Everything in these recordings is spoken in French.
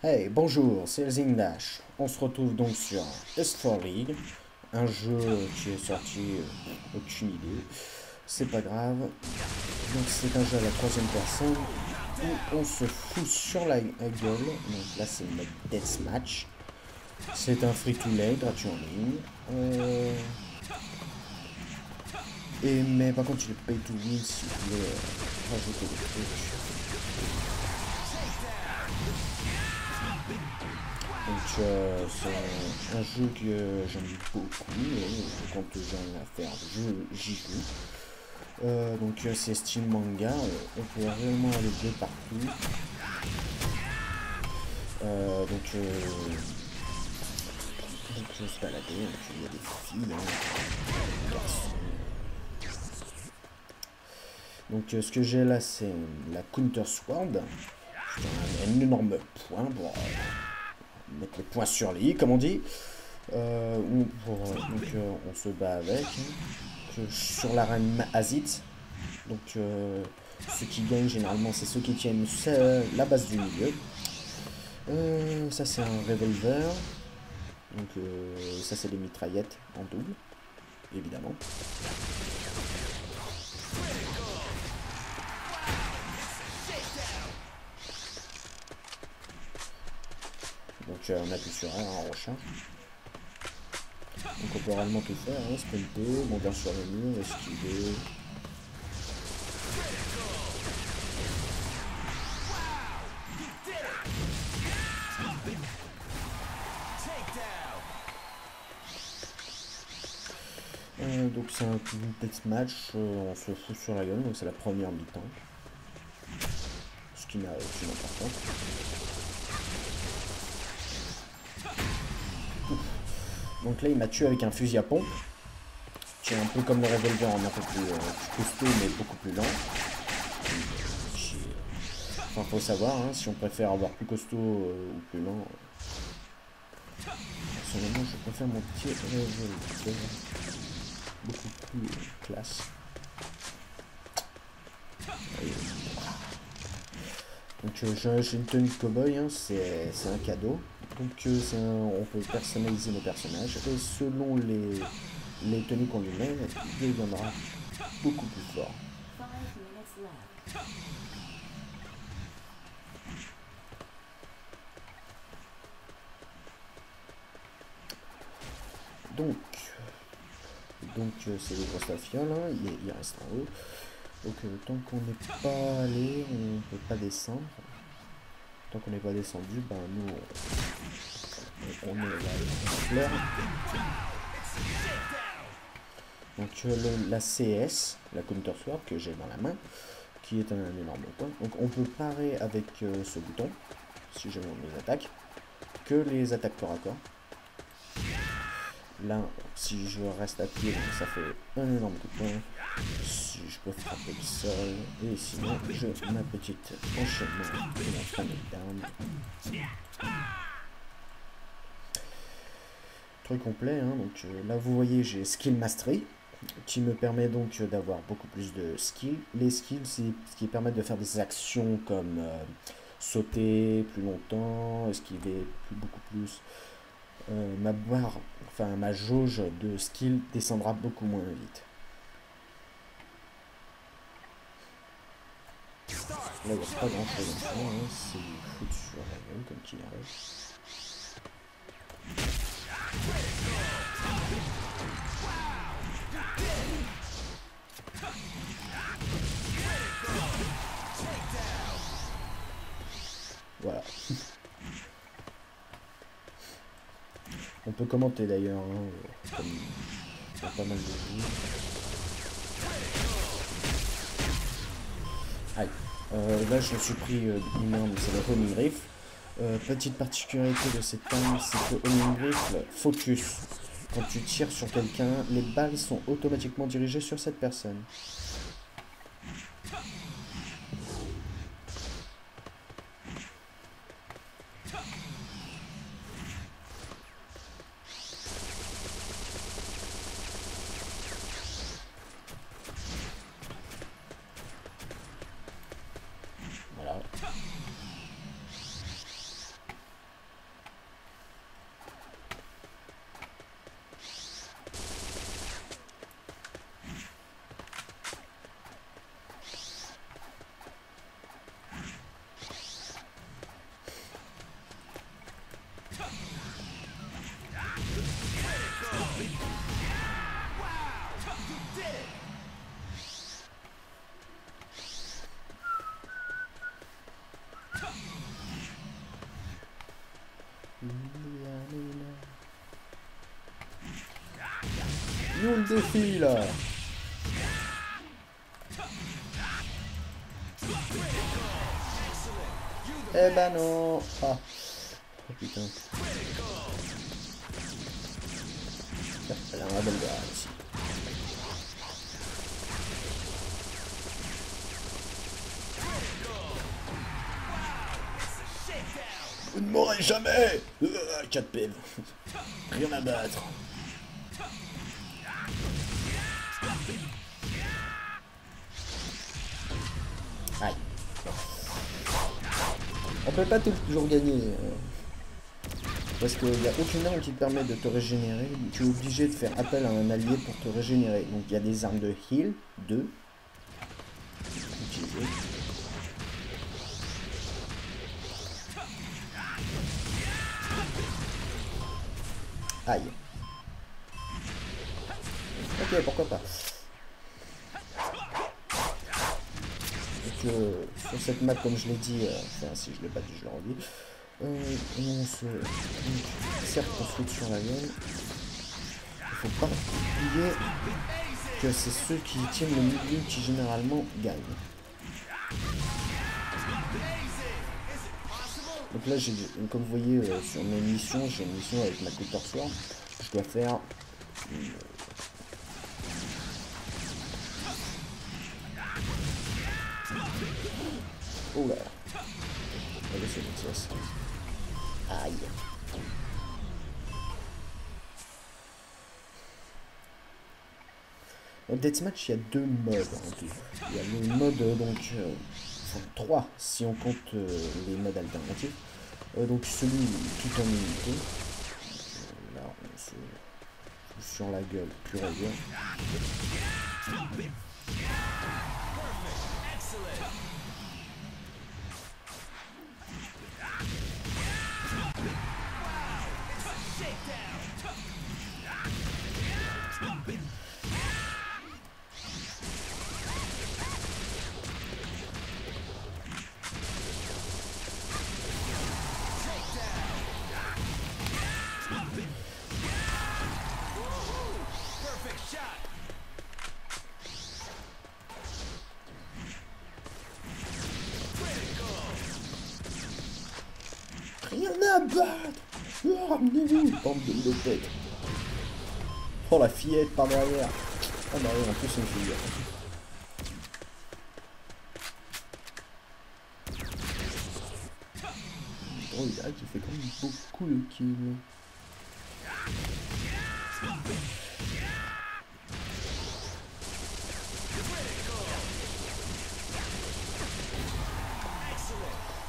Hey, bonjour, c'est Elzing Dash. On se retrouve donc sur S4 League, un jeu qui est sorti, aucune idée, c'est pas grave. Donc c'est un jeu à la troisième personne où on se fout sur la gueule. Donc là c'est le mode Deathmatch. C'est un free-to-play gratuit en ligne. Mais par contre il est pay to win si vous voulez rajouter des trucs. Donc c'est un jeu que j'aime beaucoup, et quand j'ai rien à faire, j'y joue. C'est Steam Manga, on peut réellement aller de partout. Euh, donc, euh, donc se balader, donc il y a des filles, des garçons. Ce que j'ai là c'est la Counter Sword. C'est un énorme point pour mettre les points sur les i comme on dit. On se bat avec. Sur l'arène Azit. Ceux qui gagnent généralement c'est ceux qui tiennent la base du milieu. Ça c'est un revolver. Ça c'est des mitraillettes en double, évidemment. On appuie sur R en recharge. Donc on peut réellement tout faire, hein, sprinter, monter sur le mur, esquiver. C'est un deathmatch, on se fout sur la gueule, donc c'est la première mi-temps. Ce qui n'a aucune importance. Donc là il m'a tué avec un fusil à pompe. Qui est un peu comme le revolver en un peu plus costaud mais beaucoup plus lent. Enfin faut savoir, hein, si on préfère avoir plus costaud ou plus lent. Personnellement je préfère mon petit revolver. Beaucoup plus classe. J'ai une tenue de cowboy, hein, c'est un cadeau. On peut personnaliser nos personnages et selon les tenues qu'on lui met, il deviendra beaucoup plus fort. Donc, c'est les grosses fioles, hein, il reste en haut. Tant qu'on n'est pas allé, on peut pas descendre. Tant qu'on n'est pas descendu, ben nous on est là, on pleure. La CS, la Counter Sword que j'ai dans la main, qui est un énorme point. Donc on peut parer avec ce bouton, si jamais on les attaque, que les attaques corps à corps. Là, si je reste appuyé, ça fait un énorme coup de poing. Si je peux frapper le sol, et sinon, ma petite enchaînement et la fin down. Truc complet, hein, là vous voyez j'ai Skill Mastery, qui me permet donc d'avoir beaucoup plus de skills. Les skills, c'est ce qui permet de faire des actions comme sauter plus longtemps, esquiver beaucoup plus. Ma jauge de skill descendra beaucoup moins vite. Là, il n'y a pas grand chose à faire, hein, c'est du foot sur la gueule comme qu'il arrive. Voilà. On peut commenter d'ailleurs, hein, comme il y a pas mal de jeux. Aïe. Là je me suis pris une arme, c'est le homing rifle. Petite particularité de cette arme, c'est que homing rifle focus. Quand tu tires sur quelqu'un, les balles sont automatiquement dirigées sur cette personne. Voilà. Où le défi là? Eh ben non. Ah. Oh putain. Elle a un belle barre ici. Vous ne mourrez jamais. 4 PV. Rien à battre. Aïe. On peut pas toujours gagner. Parce qu'il n'y a aucune arme qui te permet de te régénérer. Tu es obligé de faire appel à un allié pour te régénérer. Donc il y a des armes de heal, 2. Utiliser. Aïe. Ok, pourquoi pas. Donc sur cette map, comme je l'ai dit, enfin si je l'ai pas dit, je le redis. On se... certes construction la gueule. Il faut pas oublier que c'est ceux qui tiennent le milieu qui généralement gagnent. Donc là, comme vous voyez sur mes missions, j'ai une mission avec ma coupe torsoir. Je dois faire... Oh là. Allez, c'est une pièce. Aïe. Dans Deathmatch, il y a 2 modes en tout. Il y a le mode, donc, enfin 3 si on compte les modes alternatifs. Donc celui tout en unité. Là, on se fout sur la gueule, pure et dure. Rien à battre. Oh, ramenez-vous, bande de lopettes. Oh, la fillette par derrière. Ah bah oui, en plus c'est une fillette. Oh, il a qui fait quand même beaucoup le kill.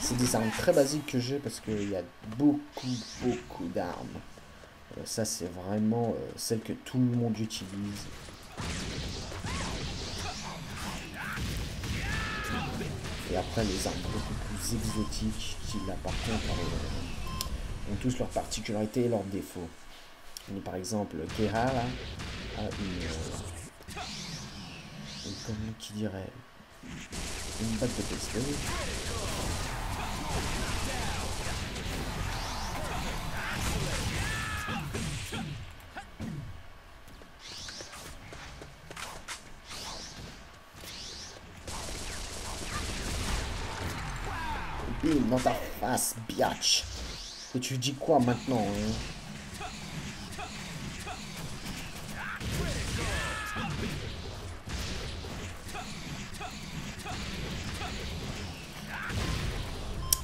C'est des armes très basiques que j'ai parce qu'il y a beaucoup d'armes. Ça c'est vraiment celle que tout le monde utilise. Et après les armes beaucoup plus exotiques qui là par contre ont tous leurs particularités et leurs défauts. Mais, par exemple Kera là, a comme qui dirait une batte de pistolet. Bim, dans ta face, biatch. Et tu dis quoi maintenant hein?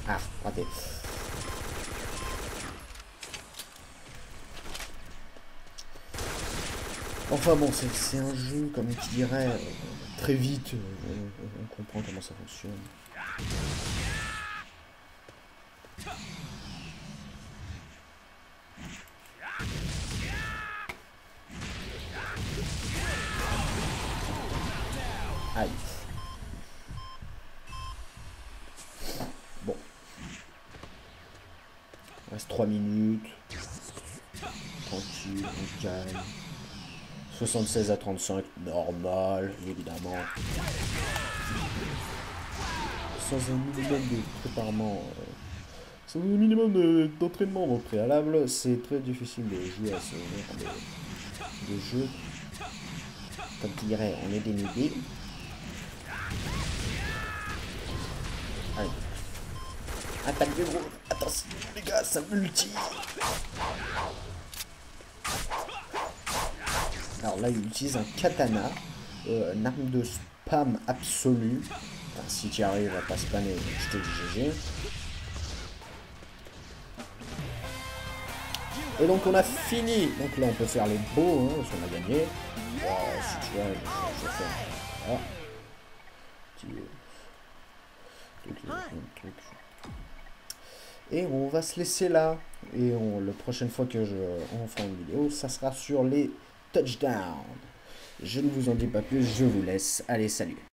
Ah, raté. Enfin bon, c'est un jeu, comme qui dirait, très vite, on comprend comment ça fonctionne. Aïe. Bon. Il reste 3 minutes. Tranquille, on calme. 76 à 35, normal, évidemment. Sans un minimum de préparement Sans un minimum d'entraînement au préalable, c'est très difficile de jouer à ce genre de jeu. Comme tu dirais, on est des nubiles. Allez. Attaque de gros. Attention les gars, ça multi. Alors là, il utilise un katana, une arme de spam absolue. Enfin, si tu y arrives à pas spammer, je te dis GG. Et donc on a fini. Donc là, on peut faire les beaux, hein, si on a gagné. Si tu vois, je vais faire. Voilà. Truc. Et on va se laisser là. Et la prochaine fois que on fera une vidéo, ça sera sur les touchdowns. Je ne vous en dis pas plus, je vous laisse. Allez, salut.